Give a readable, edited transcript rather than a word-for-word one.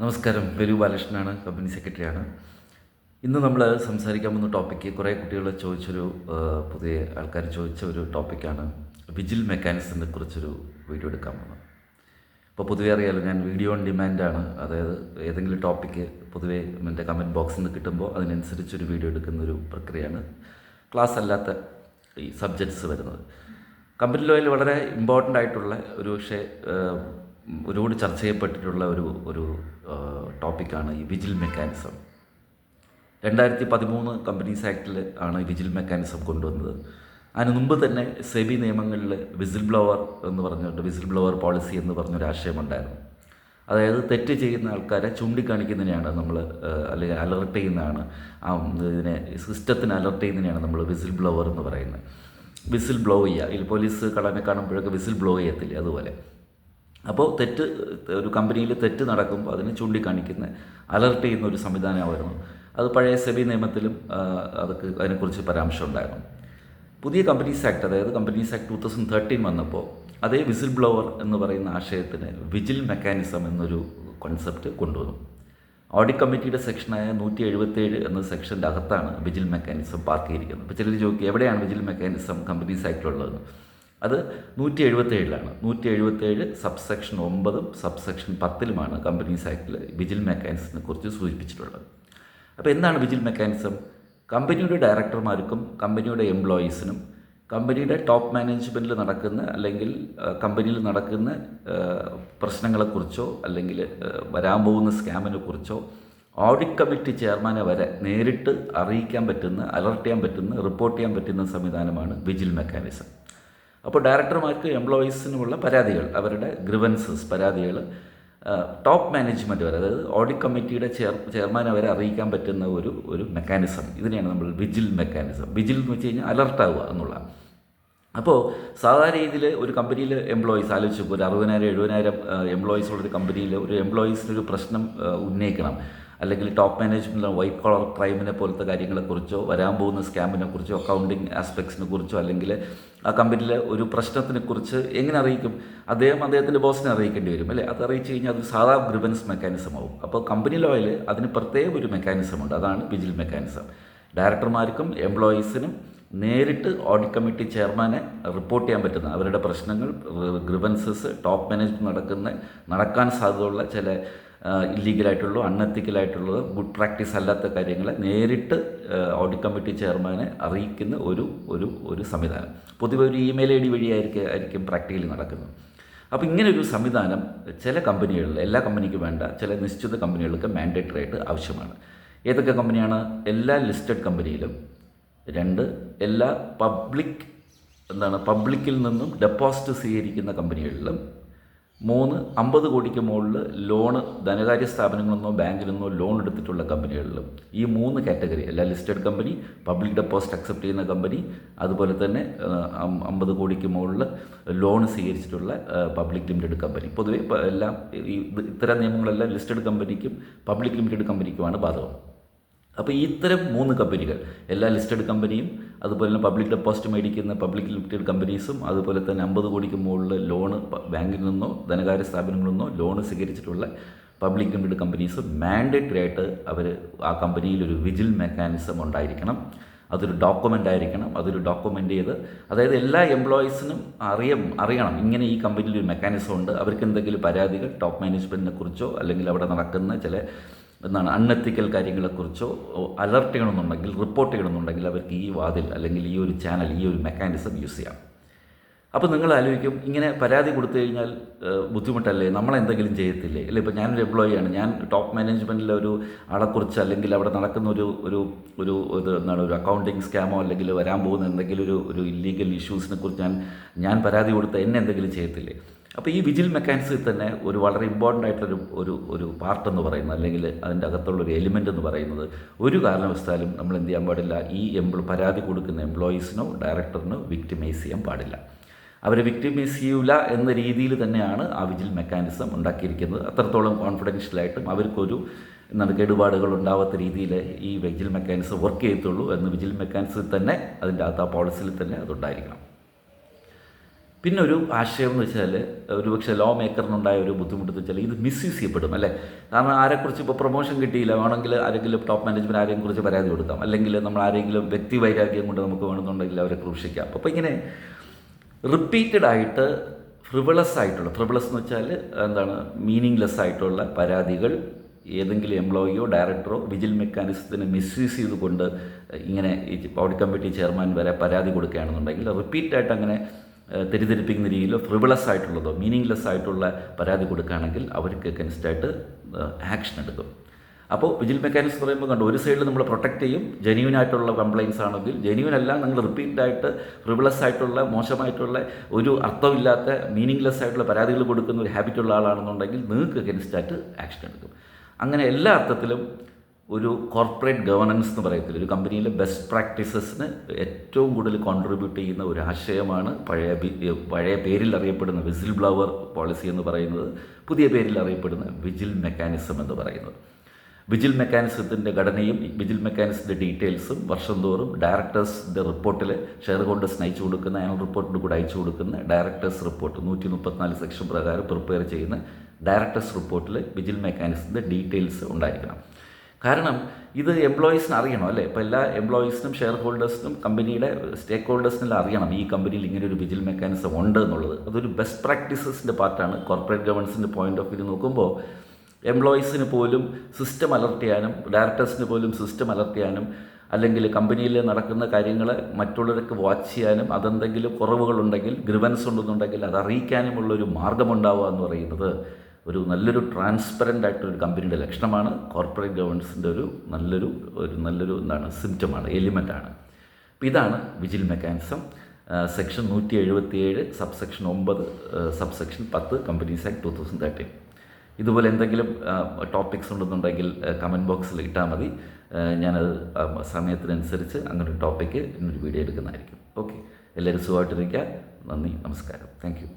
നമസ്കാരം. വെലു ബാലകൃഷ്ണനാണ്, കമ്പനി സെക്രട്ടറിയാണ്. ഇന്ന് നമ്മൾ സംസാരിക്കാൻ പോകുന്ന ടോപ്പിക്ക് കുറേ കുട്ടികൾ ചോദിച്ചൊരു പുതിയ ആൾക്കാർ ചോദിച്ച ഒരു ടോപ്പിക്കാണ് വിജിൽ മെക്കാനിസത്തിനെ കുറിച്ചൊരു വീഡിയോ എടുക്കാൻ പോകുന്നത്. ഇപ്പോൾ പൊതുവേ അറിയാമല്ലോ, ഞാൻ വീഡിയോ ഓൺ ഡിമാൻഡാണ്. അതായത് ഏതെങ്കിലും ടോപ്പിക്ക് പൊതുവേ എൻ്റെ കമൻറ്റ് ബോക്സിൽ നിന്ന് കിട്ടുമ്പോൾ അതിനനുസരിച്ചൊരു വീഡിയോ എടുക്കുന്നൊരു പ്രക്രിയയാണ്. ക്ലാസ് അല്ലാത്ത ഈ സബ്ജക്ട്സ് വരുന്നത് കമ്പനി ലോയിൽ വളരെ ഇമ്പോർട്ടൻ്റ് ആയിട്ടുള്ള ഒരു പക്ഷേ ഒരുപാട് ചർച്ച ചെയ്യപ്പെട്ടിട്ടുള്ള ഒരു ടോപ്പിക്കാണ് ഈ വിജിൽ മെക്കാനിസം. 2013 കമ്പനീസ് ആക്ടിൽ ആണ് ഈ വിജിൽ മെക്കാനിസം കൊണ്ടുവന്നത്. അതിന് മുമ്പ് തന്നെ സെബി നിയമങ്ങളിൽ വിസിൽ ബ്ലോവർ എന്ന് പറഞ്ഞിട്ട് വിസിൽ ബ്ലോവർ പോളിസി എന്ന് പറഞ്ഞൊരു ആശയമുണ്ടായിരുന്നു. അതായത് തെറ്റ് ചെയ്യുന്ന ആൾക്കാരെ ചൂണ്ടിക്കാണിക്കുന്നതിനെയാണ് നമ്മൾ, അല്ലെങ്കിൽ അലർട്ട് ചെയ്യുന്നതാണ്, ഇതിനെ സിസ്റ്റത്തിന് അലർട്ട് ചെയ്യുന്നതിനെയാണ് നമ്മൾ വിസിൽ ബ്ലോവർ എന്ന് പറയുന്നത്. വിസിൽ ബ്ലോ ചെയ്യുക, ഈ പോലീസ് കള്ളനെ കാണുമ്പോഴൊക്കെ വിസിൽ ബ്ലോ ചെയ്യത്തില്ലേ, അതുപോലെ. അപ്പോൾ ഒരു കമ്പനിയിൽ തെറ്റ് നടക്കുമ്പോൾ അതിനെ ചൂണ്ടിക്കാണിക്കുന്ന, അലർട്ട് ചെയ്യുന്ന ഒരു സംവിധാനമായിരുന്നു. അത് പഴയ സെബി നിയമത്തിലും അതിനെക്കുറിച്ച് പരാമർശം ഉണ്ടായിരുന്നു. പുതിയ കമ്പനീസ് ആക്ട്, അതായത് കമ്പനീസ് ആക്ട് 2013 വന്നപ്പോൾ അതേ വിസിൽ ബ്ലോവർ എന്ന് പറയുന്ന ആശയത്തിന് വിജിൽ മെക്കാനിസം എന്നൊരു കോൺസെപ്റ്റ് കൊണ്ടുവന്നു. ഓഡിറ്റ് കമ്മിറ്റിയുടെ സെക്ഷനായ 177 എന്ന സെക്ഷൻ്റെ അകത്താണ് വിജിൽ മെക്കാനിസം പാർക്ക് ചെയ്തിരിക്കുന്നത്. ഇപ്പോൾ ചിലർ ചോദിക്കും, എവിടെയാണ് വിജിൽ മെക്കാനിസം കമ്പനീസ് ആക്ടിലുള്ളത്? അത് 177 177 സബ്സെക്ഷൻ 9 സബ്സെക്ഷൻ 10 കമ്പനീസ് ആക്ടിൽ വിജിൽ മെക്കാനിസത്തിനെ കുറിച്ച് സൂചിപ്പിച്ചിട്ടുള്ളത്. അപ്പോൾ എന്താണ് വിജിൽ മെക്കാനിസം? കമ്പനിയുടെ ഡയറക്ടർമാർക്കും കമ്പനിയുടെ എംപ്ലോയീസിനും കമ്പനിയുടെ ടോപ്പ് മാനേജ്മെൻറ്റിൽ നടക്കുന്ന, അല്ലെങ്കിൽ കമ്പനിയിൽ നടക്കുന്ന പ്രശ്നങ്ങളെക്കുറിച്ചോ അല്ലെങ്കിൽ വരാൻ പോകുന്ന സ്കാമിനെ കുറിച്ചോ ഓഡിറ്റ് കമ്മിറ്റി ചെയർമാനെ വരെ നേരിട്ട് അറിയിക്കാൻ പറ്റുന്ന, അലർട്ട് ചെയ്യാൻ പറ്റുന്ന, റിപ്പോർട്ട് ചെയ്യാൻ പറ്റുന്ന സംവിധാനമാണ് വിജിൽ മെക്കാനിസം. അപ്പോൾ ഡയറക്ടർമാർക്ക് എംപ്ലോയീസിനുമുള്ള പരാതികൾ, അവരുടെ ഗ്രിവൻസസ്, പരാതികൾ ടോപ്പ് മാനേജ്മെൻറ്റ് വരെ, അതായത് ഓഡിറ്റ് കമ്മിറ്റിയുടെ ചെയർമാനെ വരെ അറിയിക്കാൻ പറ്റുന്ന ഒരു മെക്കാനിസം, ഇതിനെയാണ് നമ്മൾ വിജിൽ മെക്കാനിസം. വിജിൽ എന്ന് വെച്ച് കഴിഞ്ഞാൽ അലർട്ടാവുക എന്നുള്ള. അപ്പോൾ സാധാരണ രീതിയിൽ ഒരു കമ്പനിയിൽ എംപ്ലോയീസ് ആലോചിച്ചു, ഒരു 60,000-70,000 എംപ്ലോയീസ് ഉള്ളൊരു കമ്പനിയിൽ ഒരു എംപ്ലോയീസിനൊരു പ്രശ്നം ഉന്നയിക്കണം, അല്ലെങ്കിൽ ടോപ്പ് മാനേജ്മെൻറ്റിലെ വൈറ്റ് കോളർ ക്രൈമിനെ പോലത്തെ കാര്യങ്ങളെക്കുറിച്ചോ, വരാൻ പോകുന്ന സ്കാമിനെ കുറിച്ചോ, അക്കൗണ്ടിങ് ആസ്പെക്ട്സിനെ കുറിച്ചോ, അല്ലെങ്കിൽ ആ കമ്പനിയിലെ ഒരു പ്രശ്നത്തിനെക്കുറിച്ച് എങ്ങനെ അറിയിക്കും? അദ്ദേഹത്തിൻ്റെ ബോസിനെ അറിയിക്കേണ്ടി വരും, അല്ലേ? അത് അറിയിച്ചു കഴിഞ്ഞാൽ അത് സാധാ ഗ്രിവൻസ് മെക്കാനിസം ആവും. അപ്പോൾ കമ്പനി ലോയിൽ അതിന് പ്രത്യേക ഒരു മെക്കാനിസമുണ്ട്, അതാണ് വിജിൽ മെക്കാനിസം. ഡയറക്ടർമാർക്കും എംപ്ലോയീസിനും നേരിട്ട് ഓഡിറ്റ് കമ്മിറ്റി ചെയർമാനെ റിപ്പോർട്ട് ചെയ്യാൻ പറ്റുന്ന അവരുടെ പ്രശ്നങ്ങൾ, ഗ്രിവൻസസ്, ടോപ്പ് മാനേജ്മെൻറ്റ് നടക്കാൻ സാധ്യതയുള്ള ചില ഇല്ലീഗലായിട്ടുള്ളതോ അൺഎത്തിക്കലായിട്ടുള്ളതോ ഗുഡ് പ്രാക്ടീസ് അല്ലാത്ത കാര്യങ്ങളെ നേരിട്ട് ഓഡിറ്റ് കമ്മിറ്റി ചെയർമാനെ അറിയിക്കുന്ന ഒരു സംവിധാനം. പൊതുവെ ഒരു ഇമെയിൽ ID വഴിയായിരിക്കും പ്രാക്ടിക്കലി നടക്കുന്നത്. അപ്പോൾ ഇങ്ങനൊരു സംവിധാനം ചില കമ്പനികളിൽ, എല്ലാ കമ്പനിക്കും വേണ്ട, ചില നിശ്ചിത കമ്പനികൾക്ക് മാൻഡേറ്ററി ആയിട്ട് ആവശ്യമാണ്. ഏതൊക്കെ കമ്പനിയാണ്? എല്ലാ ലിസ്റ്റഡ് കമ്പനിയിലും. 2, എല്ലാ പബ്ലിക്കിൽ നിന്നും ഡെപ്പോസിറ്റ് സ്വീകരിക്കുന്ന കമ്പനികളിലും. 3, 50 കോടിക്ക് മുകളിൽ ലോണ് ധനകാര്യ സ്ഥാപനങ്ങളിൽ നിന്നോ ബാങ്കിൽ നിന്നോ ലോൺ എടുത്തിട്ടുള്ള കമ്പനികളിലും. ഈ 3 കാറ്റഗറി, എല്ലാ listed company, public deposit accept ചെയ്യുന്ന കമ്പനി, അതുപോലെ തന്നെ 50 കോടിക്ക് മുകളിൽ ലോൺ സ്വീകരിച്ചിട്ടുള്ള പബ്ലിക് ലിമിറ്റഡ് കമ്പനി. പൊതുവെ എല്ലാം ഇത്തരം നിയമങ്ങളെല്ലാം ലിസ്റ്റഡ് കമ്പനിക്കും പബ്ലിക് ലിമിറ്റഡ് കമ്പനിക്കുമാണ് ബാധകം. അപ്പോൾ ഇത്തരം 3 കമ്പനികൾ, എല്ലാ ലിസ്റ്റഡ് കമ്പനിയും, അതുപോലെ തന്നെ പബ്ലിക് ഡെപ്പോസിറ്റ് മേടിക്കുന്ന പബ്ലിക് ലിമിറ്റഡ് കമ്പനീസും, അതുപോലെ തന്നെ 50 കോടിക്ക് മുകളിൽ ലോണ് ബാങ്കിൽ നിന്നോ ധനകാര്യ സ്ഥാപനങ്ങളിൽ നിന്നോ ലോണ് സ്വീകരിച്ചിട്ടുള്ള പബ്ലിക് ലിമിറ്റഡ് കമ്പനീസും മാൻഡേറ്ററി ആയിട്ട് ആ കമ്പനിയിലൊരു വിജിൽ മെക്കാനിസം ഉണ്ടായിരിക്കണം. അതൊരു ഡോക്യുമെൻ്റ് ആയിരിക്കണം. അതൊരു ഡോക്യുമെൻ്റ് ചെയ്ത്, അതായത് എല്ലാ എംപ്ലോയീസിനും അറിയണം ഇങ്ങനെ ഈ കമ്പനിയിൽ ഒരു മെക്കാനിസം ഉണ്ട്. അവർക്ക് എന്തെങ്കിലും പരാതികൾ ടോപ്പ് മാനേജ്മെൻറ്റിനെ കുറിച്ചോ, അല്ലെങ്കിൽ അവിടെ നടക്കുന്ന ചില അൺഎത്തിക്കൽ കാര്യങ്ങളെക്കുറിച്ചോ അലർട്ട് ചെയ്യണമെന്നുണ്ടെങ്കിൽ, റിപ്പോർട്ട് ചെയ്യണമെന്നുണ്ടെങ്കിൽ അവർക്ക് ഈ വാതിൽ, അല്ലെങ്കിൽ ഈ ഒരു ചാനൽ, ഈ ഒരു മെക്കാനിസം യൂസ് ചെയ്യാം. അപ്പോൾ നിങ്ങൾ ആലോചിക്കും, ഇങ്ങനെ പരാതി കൊടുത്തു കഴിഞ്ഞാൽ ബുദ്ധിമുട്ടല്ലേ, നമ്മളെന്തെങ്കിലും ചെയ്യത്തില്ലേ? അല്ലേ? ഇപ്പോൾ ഞാനൊരു എംപ്ലോയിയാണ്, ഞാൻ ടോപ്പ് മാനേജ്മെൻറ്റിലെ ഒരു ആളെക്കുറിച്ച്, അല്ലെങ്കിൽ അവിടെ നടക്കുന്ന ഒരു അക്കൗണ്ടിങ് സ്കാമോ, അല്ലെങ്കിൽ വരാൻ പോകുന്ന എന്തെങ്കിലും ഒരു ഇല്ലീഗൽ ഇഷ്യൂസിനെ കുറിച്ച് ഞാൻ പരാതി കൊടുത്താൽ എന്നെ എന്തെങ്കിലും ചെയ്യത്തില്ലേ? അപ്പോൾ ഈ വിജിൽ മെക്കാനിസത്തിൽ തന്നെ ഒരു വളരെ ഇമ്പോർട്ടൻ്റ് ആയിട്ടുള്ളൊരു പാർട്ടെന്ന് പറയുന്നത്, അല്ലെങ്കിൽ അതിൻ്റെ അകത്തുള്ളൊരു എലിമെൻ്റ് എന്ന് പറയുന്നത്, ഒരു കാരണവശാലും നമ്മൾ എന്ത് ചെയ്യാൻ പാടില്ല, ഈ പരാതി കൊടുക്കുന്ന എംപ്ലോയീസിനോ ഡയറക്ടറിനോ വിക്ടിമൈസ് ചെയ്യാൻ പാടില്ല. അവരെ വിക്ടിമൈസ് ചെയ്യൂല എന്ന രീതിയിൽ തന്നെയാണ് ആ വിജിൽ മെക്കാനിസം ഉണ്ടാക്കിയിരിക്കുന്നത്. അത്രത്തോളം കോൺഫിഡൻഷ്യലായിട്ടും അവർക്കൊരു കേടുപാടുകൾ ഉണ്ടാവാത്ത രീതിയിൽ ഈ വിജിൽ മെക്കാനിസം വർക്ക് ചെയ്യത്തുള്ളൂ എന്ന് വിജിൽ മെക്കാനിസത്തിൽ തന്നെ, അതിൻ്റെ അകത്ത് ആ പോളിസിയിൽ തന്നെ അതുണ്ടായിരിക്കണം. പിന്നെ ഒരു ആശയം എന്ന് വെച്ചാൽ ഒരുപക്ഷെ ലോ മേക്കറിനുണ്ടായ ഒരു ബുദ്ധിമുട്ട് എന്ന് വെച്ചാൽ ഇത് മിസ്യൂസ് ചെയ്യപ്പെടും അല്ലേ. കാരണം ആരെക്കുറിച്ച് ഇപ്പോൾ പ്രൊമോഷൻ കിട്ടിയില്ല, വേണമെങ്കിൽ ആരെങ്കിലും ടോപ്പ് മാനേജ്മെൻറ്റ് ആരെയും കുറിച്ച് പരാതി കൊടുക്കാം, അല്ലെങ്കിൽ നമ്മൾ ആരെങ്കിലും വ്യക്തി വൈരാഗ്യം കൊണ്ട് നമുക്ക് വേണമെന്നുണ്ടെങ്കിൽ അവരെ ക്രൂശിക്കാം. അപ്പോൾ ഇങ്ങനെ റിപ്പീറ്റഡ് ആയിട്ട് ഫ്രിവളസ് എന്ന് വെച്ചാൽ എന്താണ്, മീനിങ്ലെസ് ആയിട്ടുള്ള പരാതികൾ ഏതെങ്കിലും എംപ്ലോയിയോ ഡയറക്ടറോ വിജിൽ മെക്കാനിസത്തിന് മിസ്യൂസ് ചെയ്തുകൊണ്ട് ഇങ്ങനെ ഈ ഓഡിറ്റ് കമ്മിറ്റി ചെയർമാൻ വരെ പരാതി കൊടുക്കുകയാണെന്നുണ്ടെങ്കിൽ റിപ്പീറ്റായിട്ട് അങ്ങനെ തെറ്റിദ്ധരിപ്പിക്കുന്ന രീതിയിലോ ഫ്രിവളസ് ആയിട്ടുള്ളതോ മീനിങ്ലെസ് ആയിട്ടുള്ള പരാതി കൊടുക്കുകയാണെങ്കിൽ അവർക്ക് അഗൻസ്റ്റായിട്ട് ആക്ഷൻ എടുക്കും. അപ്പോൾ വിജിൽ മെക്കാനിസം പറയുമ്പോൾ കണ്ടു, ഒരു സൈഡിൽ നമ്മൾ പ്രൊട്ടക്റ്റ് ചെയ്യും, ജെന്യൂൻ ആയിട്ടുള്ള കംപ്ലയിൻസ് ആണെങ്കിൽ. ജെന്യൂൻ അല്ല, നിങ്ങൾ റിപ്പീറ്റായിട്ട് ഫ്രിവളസ് ആയിട്ടുള്ള മോശമായിട്ടുള്ള ഒരു അർത്ഥമില്ലാത്ത മീനിങ്ലെസ് ആയിട്ടുള്ള പരാതികൾ കൊടുക്കുന്ന ഒരു ഹാബിറ്റുള്ള ആളാണെന്നുണ്ടെങ്കിൽ നിങ്ങൾക്ക് അഗൻസ്റ്റായിട്ട് ആക്ഷൻ എടുക്കും. അങ്ങനെ എല്ലാ അർത്ഥത്തിലും ഒരു കോർപ്പറേറ്റ് ഗവർണൻസ് എന്ന് പറയത്തില്ല, ഒരു കമ്പനിയിലെ ബെസ്റ്റ് പ്രാക്ടീസസിന് ഏറ്റവും കൂടുതൽ കോൺട്രിബ്യൂട്ട് ചെയ്യുന്ന ഒരു ആശയമാണ് പഴയ പേരിൽ അറിയപ്പെടുന്ന വിസിൽ ബ്ലോവർ പോളിസി എന്ന് പറയുന്നത്, പുതിയ പേരിൽ അറിയപ്പെടുന്ന വിജിൽ മെക്കാനിസം എന്ന് പറയുന്നത്. വിജിൽ മെക്കാനിസത്തിൻ്റെ ഘടനയും വിജിൽ മെക്കാനിസത്തിൻ്റെ ഡീറ്റെയിൽസും വർഷം തോറും ഡയറക്ടേഴ്സിൻ്റെ റിപ്പോർട്ടിൽ ഷെയർ ഹോൾഡേഴ്സിന് അയച്ചു കൊടുക്കുന്ന ആനുവൽ റിപ്പോർട്ടിൻ്റെ കൂടെ അയച്ചു കൊടുക്കുന്ന ഡയറക്ടേഴ്സ് റിപ്പോർട്ട് 134 സെക്ഷൻ പ്രകാരം പ്രിപ്പയർ ചെയ്യുന്ന ഡയറക്ടേഴ്സ് റിപ്പോർട്ടിൽ വിജിൽ മെക്കാനിസത്തിൻ്റെ ഡീറ്റെയിൽസ് ഉണ്ടായിരിക്കണം. കാരണം ഇത് എംപ്ലോയീസിന് അറിയണം അല്ലേ. ഇപ്പോൾ എല്ലാ എംപ്ലോയീസിനും ഷെയർ ഹോൾഡേഴ്സിനും കമ്പനിയുടെ സ്റ്റേക്ക് ഹോൾഡേഴ്സിനെല്ലാം അറിയണം ഈ കമ്പനിയിൽ ഇങ്ങനെ ഒരു വിജിൽ മെക്കാനിസം ഉണ്ട് എന്നുള്ളത്. അതൊരു ബെസ്റ്റ് പ്രാക്ടീസസിൻ്റെ പാർട്ടാണ്. കോർപ്പറേറ്റ് ഗവർണൻസിൻ്റെ പോയിന്റ് ഓഫ് വ്യൂ നോക്കുമ്പോൾ എംപ്ലോയീസിന് പോലും സിസ്റ്റം അലർട്ട് ചെയ്യാനും ഡയറക്ടേഴ്സിന് പോലും സിസ്റ്റം അലർട്ട് ചെയ്യാനും അല്ലെങ്കിൽ കമ്പനിയിൽ നടക്കുന്ന കാര്യങ്ങൾ മറ്റുള്ളവർക്ക് വാച്ച് ചെയ്യാനും അതെന്തെങ്കിലും കുറവുകളുണ്ടെങ്കിൽ ഗ്രിവൻസ് ഉണ്ടെന്നുണ്ടെങ്കിൽ അത് അറിയിക്കാനുമുള്ളൊരു മാർഗമുണ്ടാവുക എന്ന് പറയുന്നത് ഒരു നല്ലൊരു ട്രാൻസ്പെറൻ്റ് ആയിട്ടൊരു കമ്പനിയുടെ ലക്ഷണമാണ്. കോർപ്പറേറ്റ് ഗവേണൻസിൻ്റെ ഒരു നല്ലൊരു സിംറ്റമാണ്, എലിമെൻ്റാണ്. അപ്പോൾ ഇതാണ് vigil mechanism. Section 177 subsection 9 subsection 10 companies act 2013. ഇതുപോലെ എന്തെങ്കിലും ടോപ്പിക്സ് ഉണ്ടെന്നുണ്ടെങ്കിൽ കമൻറ്റ് ബോക്സിൽ ഇട്ടാൽ മതി. ഞാനത് സമയത്തിനനുസരിച്ച് അങ്ങനെ ഒരു ടോപ്പിക്ക് ഇന്നൊരു വീഡിയോ എടുക്കുന്നതായിരിക്കും. ഓക്കെ, എല്ലാവരും സുഖമായിട്ടിരിക്കുക. നന്ദി, നമസ്കാരം, താങ്ക് യു.